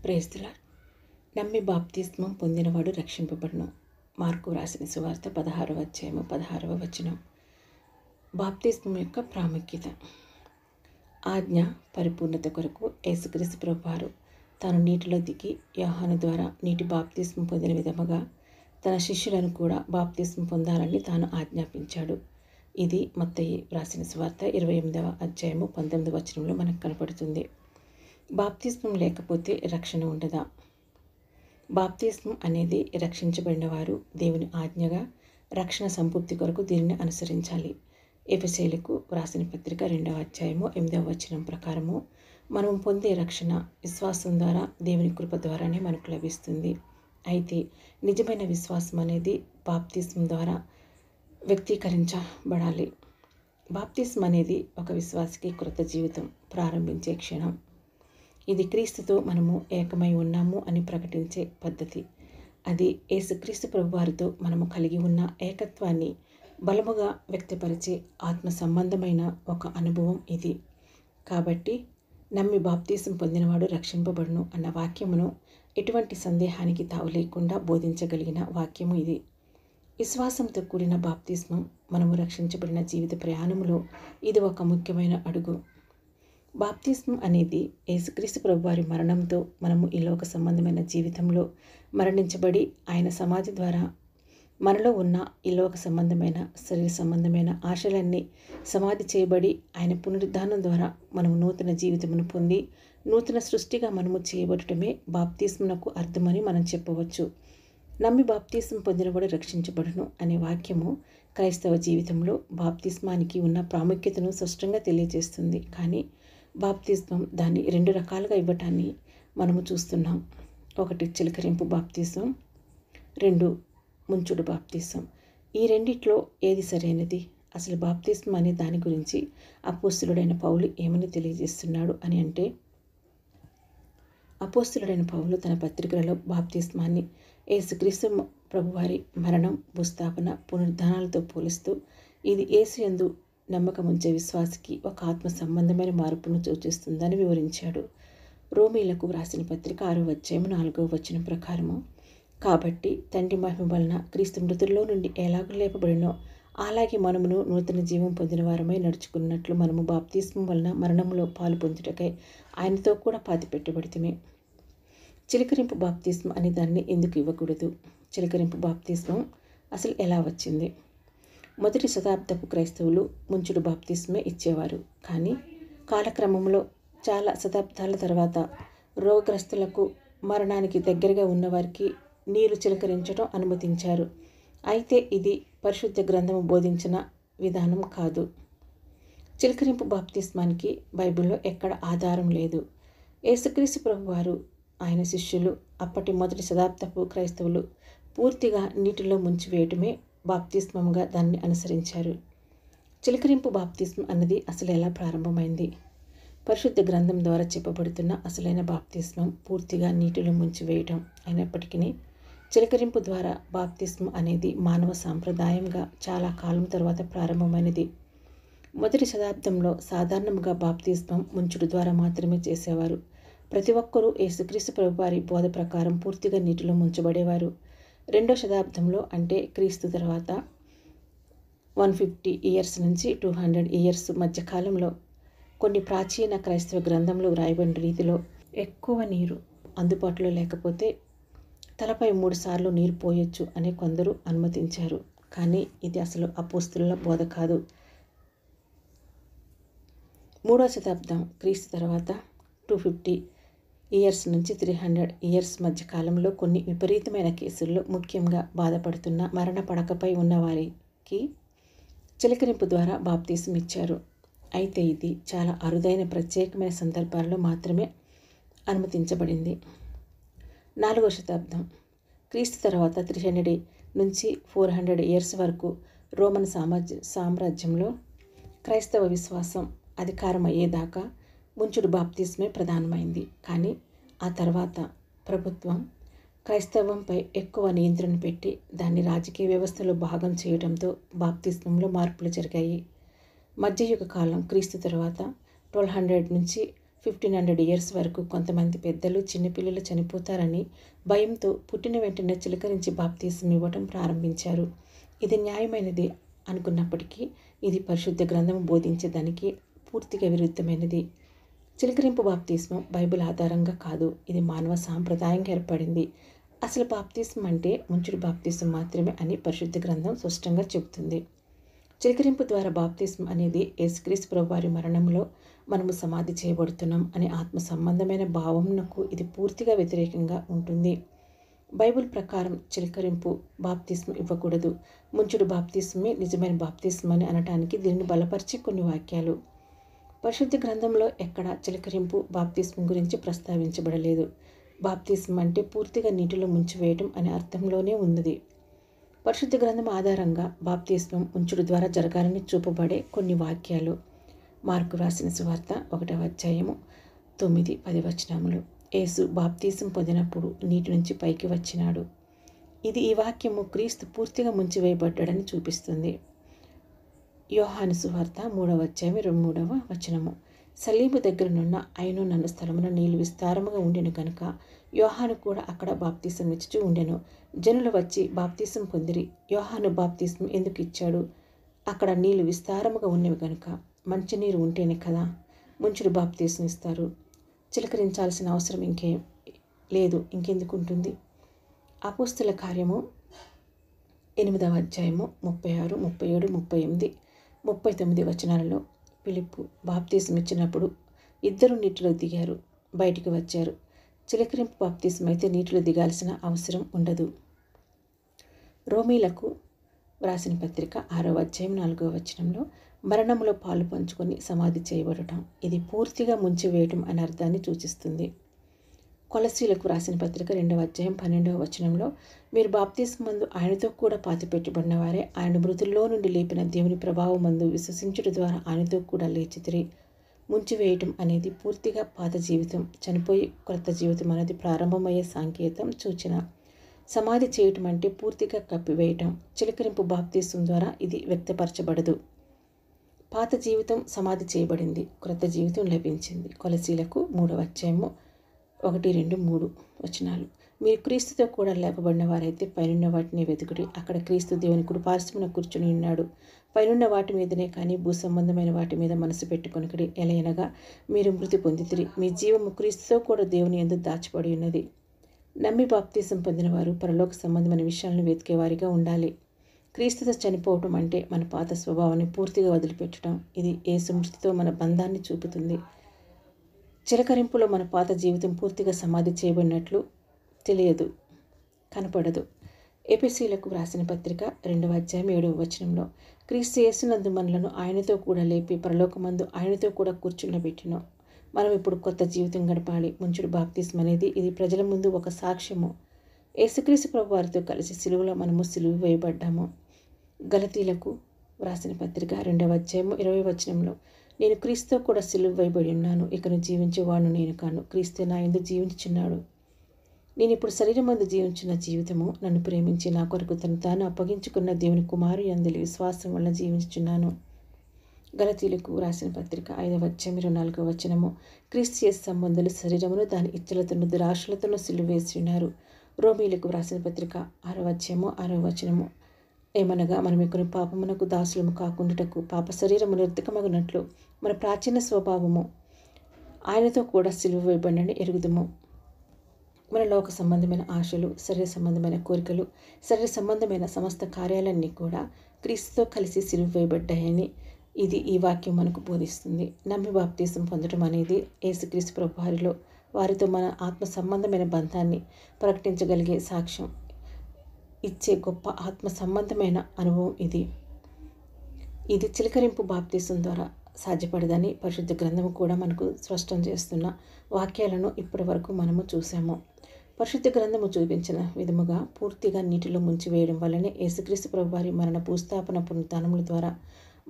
Praise the lord. నమ్మి బాప్తిస్మం పొందినవాడు రక్షింపబడును. మార్కు వ్రాసిన సువార్త 16వ అధ్యాయము 16వ వచనం. బాప్తిస్మం యొక్క ప్రాముఖ్యత. ఆజ్ఞ పరిపూర్ణత కొరకు యేసుక్రీస్తు ప్రభువారు తాను నీటిలో దిగి యోహాను ద్వారా నీటి బాప్తిస్మం పొందిన విధముగా తన శిష్యులను కూడా బాప్తిస్మం పొందాలని తాను ఆజ్ఞాపించాడు. ఇది మత్తయి వ్రాసిన సువార్త 28వ అధ్యాయము 19వ వచనంలో మనకు కనపడుతుంది. బాప్తిస్మం లేకపోతే రక్షణ ఉండదా? బాప్తిస్మం అనేది రక్షించబడిన వారు దేవుని ఆజ్ఞగా రక్షణ సంపూర్తి కొరకు దీనిని అనుసరించాలి. ఎఫెసీయులకు వ్రాసిన పత్రిక 2వ అధ్యాయము 8వ వచనం ప్రకారము మనం పొందే రక్షణ విశ్వాసం ద్వారా దేవుని కృప ద్వారానే మనకు లభిస్తుంది. అయితే నిజమైన విశ్వాసం అనేది బాప్తిస్మం ద్వారా వ్యక్తీకరించబడాలి. బాప్తిస్మం అనేది ఒక విశ్వాసికి క్రొత్త జీవితం ప్రారంభించే క్షణం. ఇది క్రీస్తుతో మనము ఏకమై ఉన్నాము అని ప్రకటించే పద్ధతి. అది యేసుక్రీస్తు ప్రభువారితో మనము కలిగి ఉన్న ఏకత్వాన్ని బలముగా వ్యక్తపరిచే ఆత్మ సంబంధమైన ఒక అనుభవం ఇది. కాబట్టి నమ్మి బాప్తిసం పొందినవాడు రక్షింపబడును అన్న వాక్యమును ఎటువంటి సందేహానికి తావు లేకుండా బోధించగలిగిన వాక్యము ఇది. విశ్వాసంతో కూడిన బాప్తిస్మం మనము రక్షించబడిన జీవిత ప్రయాణంలో ఇది ఒక ముఖ్యమైన అడుగు. బాప్తిస్మం అనేది యేసుక్రీస్తు ప్రభువారి మరణంతో మనము ఈ లోక సంబంధమైన జీవితంలో మరణించబడి ఆయన సమాధి ద్వారా మనలో ఉన్న ఈ లోక సంబంధమైన శరీర సంబంధమైన ఆశలన్నీ సమాధి చేయబడి ఆయన పునరుద్ధానం ద్వారా మనము నూతన జీవితమును పొంది నూతన సృష్టిగా మనము చేయబడటమే బాప్తిస్మమునకు అర్థమని మనం చెప్పవచ్చు. నమ్మి బాప్తిస్మం పొందినవాడు రక్షించబడును అనే వాక్యము క్రైస్తవ జీవితంలో బాప్తిస్మానికి ఉన్న ప్రాముఖ్యతను స్పష్టంగా తెలియజేస్తుంది. కానీ బాప్తిస్మం దాన్ని 2 రకాలుగా ఇవ్వటాన్ని మనము చూస్తున్నాం. 1 చిలకరింపు బాప్తిస్మం, 2 ముంచుడు బాప్తిస్మం. ఈ రెండిట్లో ఏది సరైనది? అసలు బాప్తిస్మం అనే దాని గురించి అపోస్తలుడైన పౌలు ఏమని తెలియజేస్తున్నాడు అని అంటే, అపోస్తలుడైన పౌలు తన పత్రికలలో బాప్తిస్మాన్ని యేసుక్రీస్తు ప్రభువారి మరణం, భూస్థాపన, పునరుద్ధానాలతో పోలుస్తూ ఇది యేసు యందు నమ్మకం ఉంచే విశ్వాసికి ఒక ఆత్మ సంబంధమైన మార్పును సూచిస్తుందని వివరించాడు. రోమీలకు వ్రాసిన పత్రిక 6వ అధ్యాయము 4వ వచనం ప్రకారము, కాబట్టి తండ్రి మహిమ వలన క్రీస్తు మృతుల్లో నుండి ఎలాగ లేపబడినో అలాగే మనమును నూతన జీవం పొందిన వారమై నడుచుకున్నట్లు మనము బాప్తిస్మం వలన మరణంలో పాలు పొందుటకై ఆయనతో కూడా పాతిపెట్టబడితిమి. చిలకరింపు బాప్తిస్మం అనే దాన్ని ఎందుకు ఇవ్వకూడదు? చిలకరింపు బాప్తిస్మం అసలు ఎలా వచ్చింది? మొదటి శతాబ్దపు క్రైస్తవులు ముంచుడు బాప్తిస్మే ఇచ్చేవారు. కానీ కాలక్రమంలో చాలా శతాబ్దాల తర్వాత రోగగ్రస్తులకు, మరణానికి దగ్గరగా ఉన్నవారికి నీరు చిలకరించడం అనుమతించారు. అయితే ఇది పరిశుద్ధ గ్రంథము బోధించిన విధానం కాదు. చిలకరింపు బాప్తిస్మానికి బైబిల్లో ఎక్కడ ఆధారం లేదు. యేసుక్రీస్తు ప్రభువారు, ఆయన శిష్యులు, అప్పటి మొదటి శతాబ్దపు క్రైస్తవులు పూర్తిగా నీటిలో ముంచివేయటమే బాప్తిస్మంగా దాన్ని అనుసరించారు. చిలకరింపు బాప్తిస్మం అన్నది అసలు ఎలా ప్రారంభమైంది? పరిశుద్ధ గ్రంథం ద్వారా చెప్పబడుతున్న అసలైన బాప్తిస్మం పూర్తిగా నీటిలో ముంచివేయటం అయినప్పటికీ చిలకరింపు ద్వారా బాప్తిస్మం అనేది మానవ సాంప్రదాయంగా చాలా కాలం తర్వాత ప్రారంభమైనది. మొదటి శతాబ్దంలో సాధారణంగా బాప్తిస్మం ముంచుడు ద్వారా మాత్రమే చేసేవారు. ప్రతి ఒక్కరూ యేసుక్రీస్తు ప్రభువారి బోధ ప్రకారం పూర్తిగా నీటిలో ముంచబడేవారు. 2వ శతాబ్దంలో అంటే క్రీస్తు తర్వాత 150 ఇయర్స్ నుంచి 200 ఇయర్స్ మధ్యకాలంలో కొన్ని ప్రాచీన క్రైస్తవ గ్రంథంలో వ్రాయబడిన రీతిలో ఎక్కువ నీరు అందుబాటులో లేకపోతే తలపై 3 సార్లు నీరు పోయొచ్చు అని కొందరు అనుమతించారు. కానీ ఇది అసలు అపోస్తలుల బోధ కాదు. 3వ శతాబ్దం క్రీస్తు తర్వాత 250 ఇయర్స్ నుంచి 300 ఇయర్స్ మధ్య కాలంలో కొన్ని విపరీతమైన కేసుల్లో ముఖ్యంగా బాధపడుతున్న మరణ పడకపై ఉన్నవారికి చిలకరింపు ద్వారా బాప్తిసం ఇచ్చారు. అయితే ఇది చాలా అరుదైన ప్రత్యేకమైన సందర్భాల్లో మాత్రమే అనుమతించబడింది. 4వ శతాబ్దం క్రీస్తు తర్వాత 300 నుంచి 400 ఇయర్స్ వరకు రోమన్ సామ్రాజ్యంలో క్రైస్తవ విశ్వాసం అధికారం అయ్యేదాకా ముంచుడు బాప్తిస్మే ప్రధానమైంది. కానీ ఆ తర్వాత ప్రభుత్వం క్రైస్తవంపై ఎక్కువ నియంత్రణ పెట్టి దాన్ని రాజకీయ వ్యవస్థలో భాగం చేయడంతో బాప్తిస్మంలో మార్పులు జరిగాయి. మధ్యయుగ కాలం క్రీస్తు తర్వాత 1200 నుంచి 1500 ఇయర్స్ వరకు కొంతమంది పెద్దలు చిన్నపిల్లలు చనిపోతారని భయంతో పుట్టిన వెంటనే చిలకరించి బాప్తీసం ఇవ్వటం ప్రారంభించారు. ఇది న్యాయమైనది అనుకున్నప్పటికీ ఇది పరిశుద్ధ గ్రంథం బోధించేదానికి పూర్తిగా విరుద్ధమైనది. చిలకరింపు బాప్తిస్మం బైబిల్ ఆధారంగా కాదు, ఇది మానవ సాంప్రదాయంగా ఏర్పడింది. అసలు బాప్తిస్మం అంటే ముంచుడు బాప్తిస్మం మాత్రమే అని పరిశుద్ధ గ్రంథం స్పష్టంగా చెబుతుంది. చిలకరింపు ద్వారా బాప్తిస్మం అనేది యేసుక్రీస్తు ప్రభువారి మరణంలో మనము సమాధి చేయబడుతున్నాం అనే ఆత్మ సంబంధమైన భావనకు ఇది పూర్తిగా వ్యతిరేకంగా ఉంటుంది. బైబిల్ ప్రకారం చిలకరింపు బాప్తిస్మం ఇవ్వకూడదు. ముంచుడు బాప్తిస్మే నిజమైన బాప్తిస్మం అని అనటానికి దీనిని బలపరిచే కొన్ని వాక్యాలు. పరిశుద్ధ గ్రంథంలో ఎక్కడ చిలకరింపు బాప్తిస్మం గురించి ప్రస్తావించబడలేదు. బాప్తిస్మం అంటే పూర్తిగా నీటిలో ముంచివేయటం అనే అర్థంలోనే ఉన్నది. పరిశుద్ధ గ్రంథం ఆధారంగా బాప్తిస్మం ముంచుడు ద్వారా జరగాలని చూపబడే కొన్ని వాక్యాలు. మార్కు రాసిన సువార్త 1వ అధ్యాయము 9-10 వచనములు. యేసు బాప్తిసం పొందినప్పుడు నీటి నుంచి పైకి వచ్చినాడు. ఈ వాక్యము క్రీస్తు పూర్తిగా ముంచివేయబడ్డాడని చూపిస్తుంది. యోహాను సువార్త 3వ అధ్యాయం 23వ వచనము. సలీము దగ్గరనున్న అయినో నన్ను స్థలమున నీళ్లు విస్తారముగా ఉండెను కనుక యోహాను కూడా అక్కడ బాప్తిసం ఇచ్చుచూ ఉండెను. జనులు వచ్చి బాప్తిసం పొందిరి. యోహాను బాప్తిసం ఎందుకు ఇచ్చాడు? అక్కడ నీళ్లు విస్తారముగా ఉన్నవి కనుక. మంచినీరు ఉంటేనే కదా ముంచుడు బాప్తిసం ఇస్తారు. చిలకరించాల్సిన అవసరం ఇంకెందుకు ఉంటుంది? అపోస్తల కార్యము 8వ అధ్యాయము 36, 37, 38, 39 వచనాలలో ఫిలిప్పు బాప్తిసం ఇచ్చినప్పుడు ఇద్దరు నీటిలో దిగారు, బయటికి వచ్చారు. చిలకరింపు బాప్తిసం అయితే నీటిలో దిగాల్సిన అవసరం ఉండదు. రోమీలకు వ్రాసిన పత్రిక 6వ అధ్యాయం 4వ వచనంలో మరణంలో పాలు పంచుకొని సమాధి చేయబడటం, ఇది పూర్తిగా ముంచివేయటం అనే అర్థాన్ని సూచిస్తుంది. కొలసీలకు రాసిన పత్రిక 2వ అధ్యాయం 12వ వచనంలో మీరు బాప్తిస్మం మందు ఆయనతో కూడా పాతిపెట్టబడిన వారే ఆయన మృతుల్లో నుండి లేపిన దేవుని ప్రభావం మందు విశ్వసించుట ద్వారా ఆయనతో కూడా లేచితిరి. ముంచివేయటం అనేది పూర్తిగా పాత జీవితం చనిపోయి క్రొత్త జీవితం అనేది ప్రారంభమయ్యే సంకేతం, సూచన. సమాధి చేయటం అంటే పూర్తిగా కప్పివేయటం. చిలకరింపు బాప్తిస్మం ద్వారా ఇది వ్యక్తపరచబడదు. పాత జీవితం సమాధి చేయబడింది, క్రొత్త జీవితం లభించింది. కొలసీలకు 3వ అధ్యాయము 1, 2, 3 వచనాలు. మీరు క్రీస్తుతో కూడా లేపబడిన వారైతే పైనున్న వాటిని వెతుకుడి. అక్కడ క్రీస్తు దేవుని కుడిపార్శ్వమున కూర్చుని ఉన్నాడు. పైనున్న వాటి మీదనే కానీ భూ సంబంధమైన వాటి మీద మనసు పెట్టుకొనకడి. ఎలయనగా మీరు మృతి పొందితిరి, మీ జీవము క్రీస్తుతో కూడా దేవుని యందు దాచబడి ఉన్నది. నమ్మి బాప్తిసం పొందిన వారు పరలోక సంబంధమైన విషయాలను వెతికేవారిగా ఉండాలి. క్రీస్తుతో చనిపోవటం అంటే మన పాత స్వభావాన్ని పూర్తిగా వదిలిపెట్టడం. ఇది యేసు మృతితో మన బంధాన్ని చూపుతుంది. చిలకరింపులో మన పాత జీవితం పూర్తిగా సమాధి చేయబడినట్లు తెలియదు, కనపడదు. ఎఫెసీయులకు వ్రాసిన పత్రిక 2వ అధ్యాయం 7వ వచనంలో క్రీస్తు యేసునందు మనలను ఆయనతో కూడా లేపి పరలోకమందు ఆయనతో కూడా కూర్చుండబెట్టిన. మనం ఇప్పుడు కొత్త జీవితం గడపాలి. ముంచుడు బాప్తిస్మం అనేది ఇది ప్రజల ముందు ఒక సాక్ష్యము. యేసుక్రీస్తు ప్రభు వారితో కలిసి సిలువలో మనము సిలువ వేయబడ్డాము. గలతీలకు వ్రాసిన పత్రిక 2వ అధ్యాయం 20వ వచనంలో నేను క్రీస్తుతో కూడా సిలువ వేయబడి ఉన్నాను, ఇకను జీవించేవాడు నేను కాను, క్రీస్తు నా యందు జీవించుచున్నాడు. నేను ఇప్పుడు శరీరమందు జీవించిన జీవితము నన్ను ప్రేమించి నా కొరకు తను తాను అప్పగించుకున్న దేవుని కుమారు యందలి విశ్వాసం వలన జీవించుచున్నాను. గలతీలకు రాసిన పత్రిక 5వ అధ్యాయం 24వ వచనము క్రీస్తు యేసు సంబంధులు శరీరమును దాని ఇచ్చలతోనూ దురాశలతోనూ సిలువ వేసి ఉన్నారు. రోమీలకు వ్రాసిన పత్రిక 6వ అధ్యాయము 6వ వచనము ఏమనగా మనం ఇక్కడ పాపమునకు దాసులము కాకుండాటకు పాప శరీరము నిర్ధకమగునట్లు మన ప్రాచీన స్వభావము ఆయనతో కూడా సిలువ వేయబడినని ఎరుగుదుము. మన లోక సంబంధమైన ఆశలు, శరీర సంబంధమైన కోరికలు, శరీర సంబంధమైన సమస్త కార్యాలన్నీ కూడా క్రీస్తుతో కలిసి సిలువ వేయబడ్డాయని ఈ వాక్యం మనకు బోధిస్తుంది. నమ్మి బాప్తిసం పొందడం అనేది యేసుక్రీస్తు ప్రభు వారితో మన ఆత్మ సంబంధమైన బంధాన్ని ప్రకటించగలిగే సాక్ష్యం ఇచ్చే గొప్ప ఆత్మ సంబంధమైన అనుభవం ఇది చిలకరింపు బాప్తిసం ద్వారా సాధ్యపడదని పరిశుద్ధ గ్రంథము కూడా మనకు స్పష్టం చేస్తున్న వాక్యాలను ఇప్పటి వరకు మనము చూసాము. పరిశుద్ధ గ్రంథము చూపించిన విధముగా పూర్తిగా నీటిలో ముంచివేయడం వల్లనే యేసుక్రీస్తు ప్రభు వారి మరణ భూస్థాపన పునరుద్ధానముల ద్వారా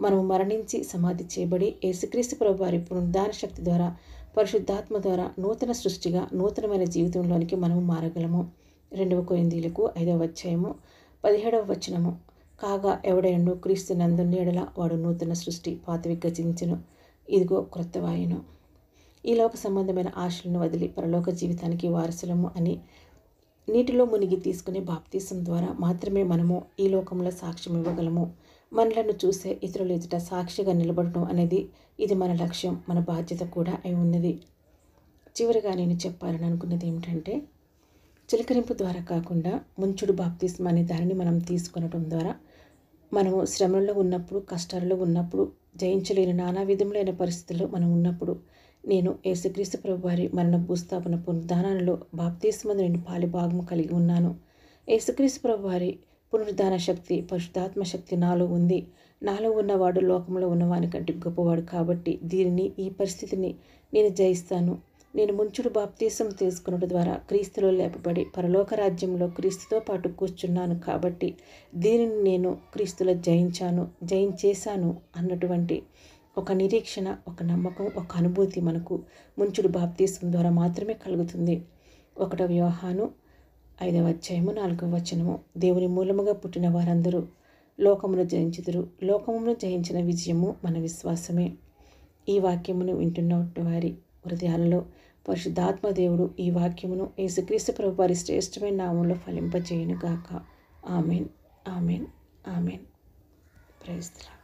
మనము మరణించి సమాధి చేయబడి యేసుక్రీస్తు ప్రభు వారి పునరుద్ధాన శక్తి ద్వారా పరిశుద్ధాత్మ ద్వారా నూతన సృష్టిగా నూతనమైన జీవితంలోనికి మనము మారగలము. 2వ కొరింథీయులకు 5వ అధ్యాయము 17వ వచనము కాగా ఎవడైనను క్రీస్తు నందున్న యెడల వాడు నూతన సృష్టి, పాతవి గతించెను, ఇదిగో క్రొత్తవాయెను. ఈ లోక సంబంధమైన ఆశలను వదిలి పరలోక జీవితానికి వారసులము అని నీటిలో మునిగి తీసుకునే బాప్తీసం ద్వారా మాత్రమే మనము ఈ లోకంలో సాక్ష్యం ఇవ్వగలము. మనలను చూసే ఇతరుల ఎదుట సాక్షిగా నిలబడటం అనేది ఇది మన లక్ష్యం, మన బాధ్యత కూడా అయి ఉన్నది. చివరిగా నేను చెప్పాలని అనుకున్నది ఏమిటంటే, చిలకరింపు ద్వారా కాకుండా ముంచుడు బాప్తిస్మ అనే దానిని మనం తీసుకొనటం ద్వారా మనము శ్రమల్లో ఉన్నప్పుడు, కష్టాలలో ఉన్నప్పుడు, జయించలేని నానా విధములైన పరిస్థితుల్లో మనం ఉన్నప్పుడు నేను యేసుక్రీస్తు ప్రభువారి మరణ భూస్థాపన పునరుద్ధానాలలో బాప్తిస్మందు నేను పాలిభాగము కలిగి ఉన్నాను. యేసుక్రీస్తు ప్రభువారి పునరుద్ధాన శక్తి, పరిశుద్ధాత్మ శక్తి నాలో ఉంది. నాలో ఉన్నవాడు లోకంలో ఉన్నవాని కంటే గొప్పవాడు. కాబట్టి ఈ పరిస్థితిని నేను జయిస్తాను. నేను ముంచుడు బాప్తీసం తీసుకున్నట్టు ద్వారా క్రీస్తులో లేపబడి పరలోక రాజ్యంలో క్రీస్తుతో పాటు కూర్చున్నాను. కాబట్టి దీనిని నేను క్రీస్తులో జయించేశాను అన్నటువంటి ఒక నిరీక్షణ, ఒక నమ్మకం, ఒక అనుభూతి మనకు ముంచుడు బాప్తీసం ద్వారా మాత్రమే కలుగుతుంది. 1 యోహాను 5:4 దేవుని మూలముగా పుట్టిన వారందరూ లోకమును జయించుదురు. లోకమును జయించిన విజయము మన విశ్వాసమే. ఈ వాక్యమును వింటున్న వారి హృదయాలలో పరిశుద్ధాత్మ దేవుడు ఈ వాక్యమును యేసుక్రీస్తు ప్రభువారి శ్రేష్టమైన నామంలో ఫలింపజేయునుగాక. Amen, amen, amen. Praise the lord.